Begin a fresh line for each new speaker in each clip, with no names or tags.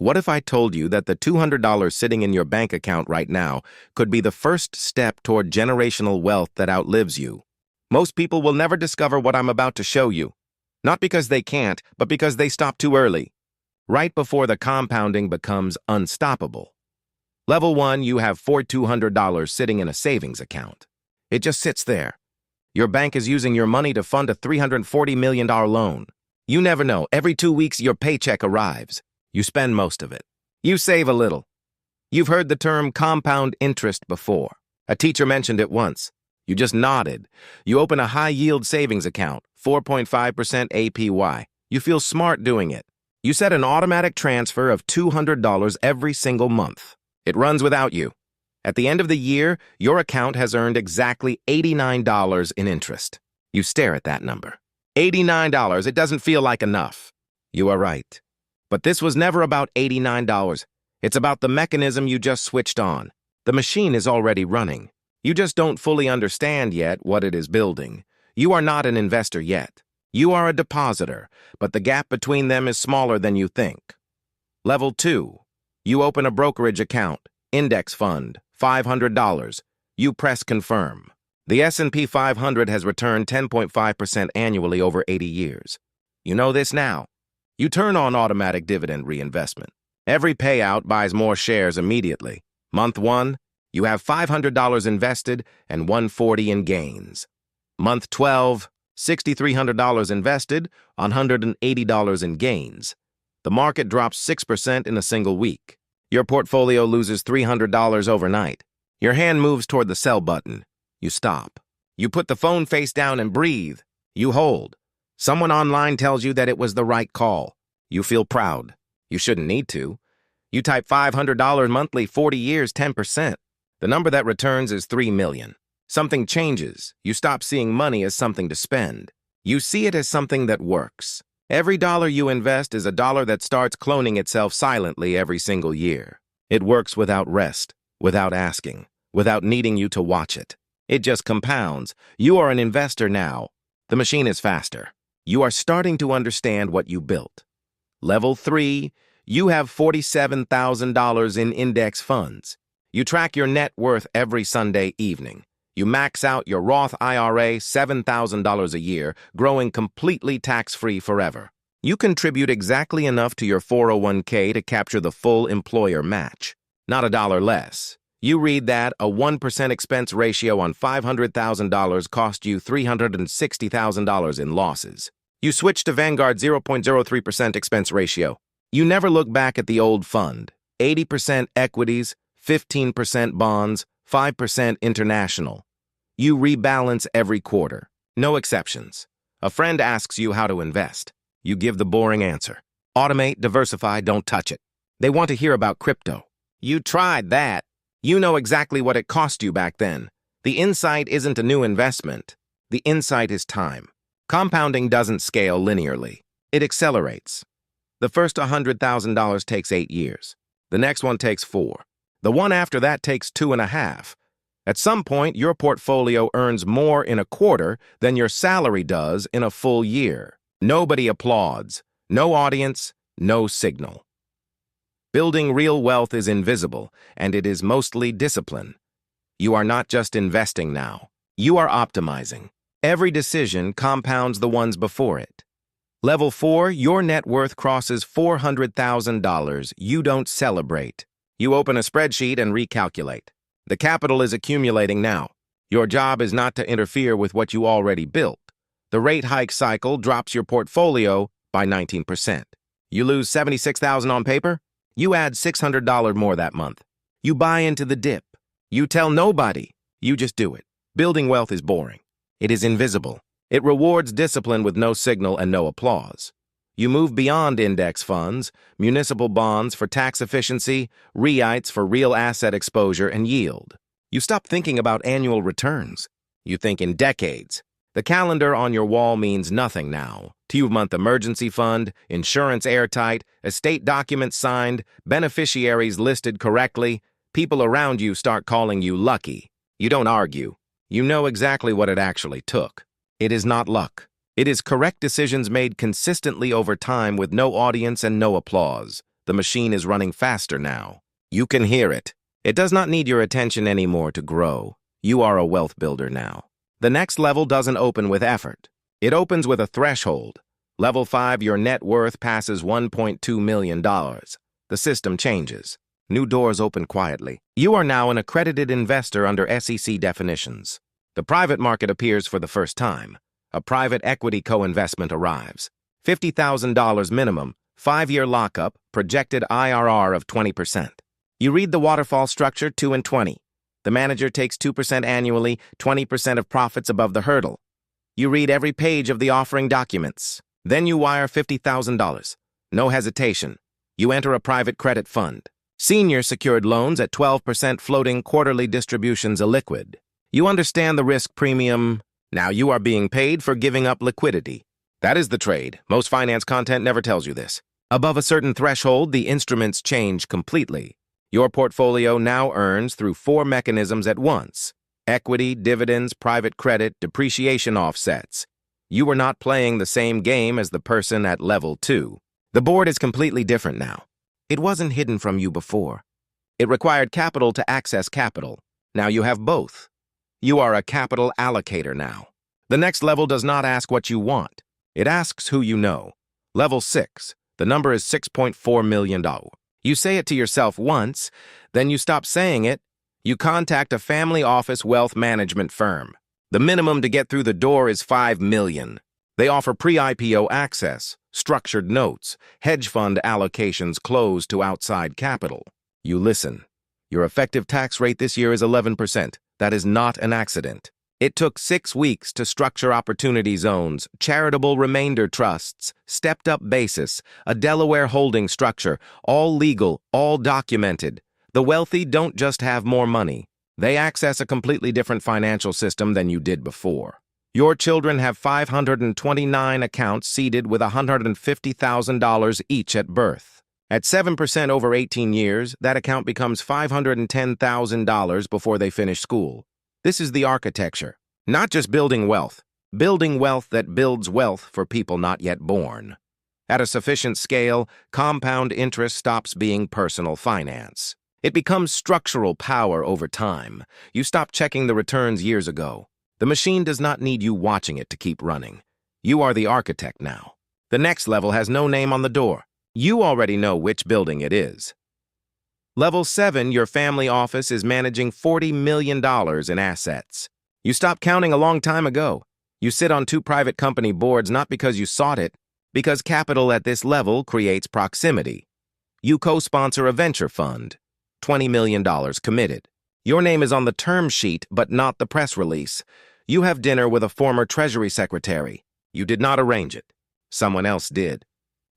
What if I told you that the $200 sitting in your bank account right now could be the first step toward generational wealth that outlives you? Most people will never discover what I'm about to show you. Not because they can't, but because they stop too early, right before the compounding becomes unstoppable. Level 1, you have $200 sitting in a savings account. It just sits there. Your bank is using your money to fund a $340 million loan. You never know. Every 2 weeks, your paycheck arrives. You spend most of it. You save a little. You've heard the term compound interest before. A teacher mentioned it once. You just nodded. You open a high-yield savings account, 4.5% APY. You feel smart doing it. You set an automatic transfer of $200 every single month. It runs without you. At the end of the year, your account has earned exactly $89 in interest. You stare at that number. $89, it doesn't feel like enough. You are right. But this was never about $89. It's about the mechanism you just switched on. The machine is already running. You just don't fully understand yet what it is building. You are not an investor yet. You are a depositor, but the gap between them is smaller than you think. Level 2. You open a brokerage account, index fund, $500. You press confirm. The S&P 500 has returned 10.5% annually over 80 years. You know this now. You turn on automatic dividend reinvestment. Every payout buys more shares immediately. Month 1, you have $500 invested and $140 in gains. Month 12, $6,300 invested, $180 in gains. The market drops 6% in a single week. Your portfolio loses $300 overnight. Your hand moves toward the sell button. You stop. You put the phone face down and breathe. You hold. Someone online tells you that it was the right call. You feel proud. You shouldn't need to. You type $500 monthly, 40 years, 10%. The number that returns is $3 million. Something changes. You stop seeing money as something to spend. You see it as something that works. Every dollar you invest is a dollar that starts cloning itself silently every single year. It works without rest, without asking, without needing you to watch it. It just compounds. You are an investor now. The machine is faster. You are starting to understand what you built. Level 3, you have $47,000 in index funds. You track your net worth every Sunday evening. You max out your Roth IRA, $7,000 a year, growing completely tax-free forever. You contribute exactly enough to your 401k to capture the full employer match. Not a dollar less. You read that a 1% expense ratio on $500,000 cost you $360,000 in losses. You switch to Vanguard 0.03% expense ratio. You never look back at the old fund. 80% equities, 15% bonds, 5% international. You rebalance every quarter. No exceptions. A friend asks you how to invest. You give the boring answer. Automate, diversify, don't touch it. They want to hear about crypto. You tried that. You know exactly what it cost you back then. The insight isn't a new investment. The insight is time. Compounding doesn't scale linearly. It accelerates. The first $100,000 takes 8 years. The next one takes 4. The one after that takes 2.5. At some point, your portfolio earns more in a quarter than your salary does in a full year. Nobody applauds. No audience, no signal. Building real wealth is invisible, and it is mostly discipline. You are not just investing now. You are optimizing. Every decision compounds the ones before it. Level 4, your net worth crosses $400,000. You don't celebrate. You open a spreadsheet and recalculate. The capital is accumulating now. Your job is not to interfere with what you already built. The rate hike cycle drops your portfolio by 19%. You lose $76,000 on paper? You add $600 more that month. You buy into the dip. You tell nobody. You just do it. Building wealth is boring. It is invisible. It rewards discipline with no signal and no applause. You move beyond index funds, municipal bonds for tax efficiency, REITs for real asset exposure and yield. You stop thinking about annual returns. You think in decades. The calendar on your wall means nothing now. 2-month emergency fund, insurance airtight, estate documents signed, beneficiaries listed correctly. People around you start calling you lucky. You don't argue. You know exactly what it actually took. It is not luck. It is correct decisions made consistently over time with no audience and no applause. The machine is running faster now. You can hear it. It does not need your attention anymore to grow. You are a wealth builder now. The next level doesn't open with effort. It opens with a threshold. Level 5, your net worth passes $1.2 million. The system changes. New doors open quietly. You are now an accredited investor under SEC definitions. The private market appears for the first time. A private equity co-investment arrives. $50,000 minimum, 5-year lockup, projected IRR of 20%. You read the waterfall structure 2 and 20. The manager takes 2% annually, 20% of profits above the hurdle. You read every page of the offering documents. Then you wire $50,000. No hesitation. You enter a private credit fund. Senior secured loans at 12% floating, quarterly distributions illiquid. You understand the risk premium. Now you are being paid for giving up liquidity. That is the trade. Most finance content never tells you this. Above a certain threshold, the instruments change completely. Your portfolio now earns through 4 mechanisms at once: equity, dividends, private credit, depreciation offsets. You are not playing the same game as the person at level 2. The board is completely different now. It wasn't hidden from you before. It required capital to access capital. Now you have both. You are a capital allocator now. The next level does not ask what you want. It asks who you know. Level 6. The number is $6.4 million. You say it to yourself once, then you stop saying it. You contact a family office wealth management firm. The minimum to get through the door is $5 million. They offer pre-IPO access, structured notes, hedge fund allocations closed to outside capital. You listen. Your effective tax rate this year is 11%. That is not an accident. It took 6 weeks to structure opportunity zones, charitable remainder trusts, stepped-up basis, a Delaware holding structure, all legal, all documented. The wealthy don't just have more money. They access a completely different financial system than you did before. Your children have 529 accounts seeded with $150,000 each at birth. At 7% over 18 years, that account becomes $510,000 before they finish school. This is the architecture. Not just building wealth that builds wealth for people not yet born. At a sufficient scale, compound interest stops being personal finance. It becomes structural power over time. You stop checking the returns years ago. The machine does not need you watching it to keep running. You are the architect now. The next level has no name on the door. You already know which building it is. Level 7, your family office is managing $40 million in assets. You stopped counting a long time ago. You sit on 2 private company boards not because you sought it, because capital at this level creates proximity. You co-sponsor a venture fund. $20 million committed. Your name is on the term sheet, but not the press release. You have dinner with a former Treasury Secretary. You did not arrange it. Someone else did.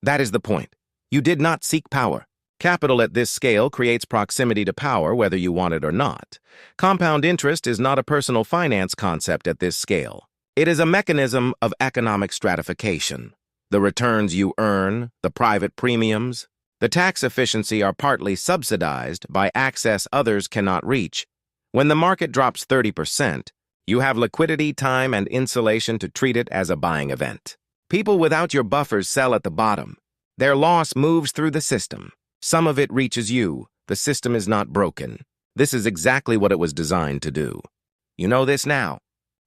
That is the point. You did not seek power. Capital at this scale creates proximity to power whether you want it or not. Compound interest is not a personal finance concept at this scale. It is a mechanism of economic stratification. The returns you earn, the private premiums, the tax efficiency are partly subsidized by access others cannot reach. When the market drops 30%, you have liquidity, time, and insulation to treat it as a buying event. People without your buffers sell at the bottom. Their loss moves through the system. Some of it reaches you. The system is not broken. This is exactly what it was designed to do. You know this now.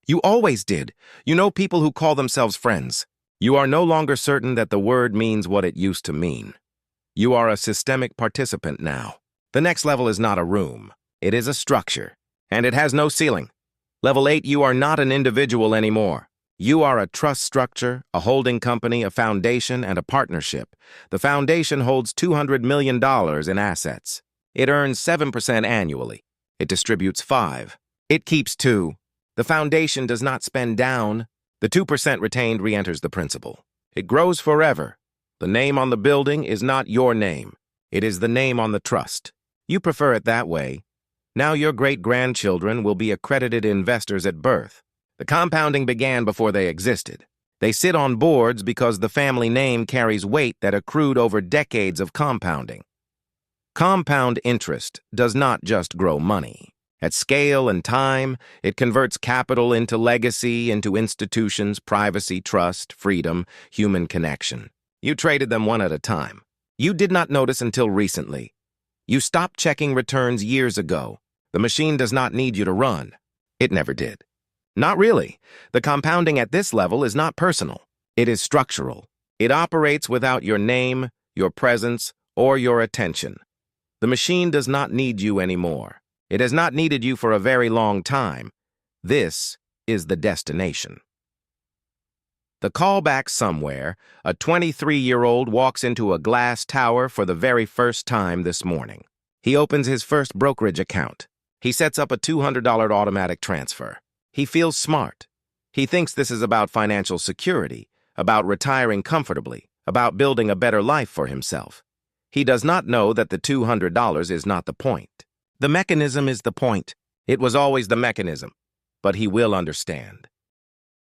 You always did. You know people who call themselves friends. You are no longer certain that the word means what it used to mean. You are a systemic participant now. The next level is not a room. It is a structure, and it has no ceiling. Level 8, you are not an individual anymore. You are a trust structure, a holding company, a foundation, and a partnership. The foundation holds $200 million in assets. It earns 7% annually. It distributes 5%. It keeps 2%. The foundation does not spend down. The 2% retained re-enters the principal. It grows forever. The name on the building is not your name. It is the name on the trust. You prefer it that way. Now your great-grandchildren will be accredited investors at birth. The compounding began before they existed. They sit on boards because the family name carries weight that accrued over decades of compounding. Compound interest does not just grow money. At scale and time, it converts capital into legacy, into institutions, privacy, trust, freedom, human connection. You traded them one at a time. You did not notice until recently. You stopped checking returns years ago. The machine does not need you to run. It never did. Not really. The compounding at this level is not personal. It is structural. It operates without your name, your presence, or your attention. The machine does not need you anymore. It has not needed you for a very long time. This is the destination. The callback somewhere, a 23-year-old walks into a glass tower for the very first time this morning. He opens his first brokerage account. He sets up a $200 automatic transfer. He feels smart. He thinks this is about financial security, about retiring comfortably, about building a better life for himself. He does not know that the $200 is not the point. The mechanism is the point. It was always the mechanism. But he will understand.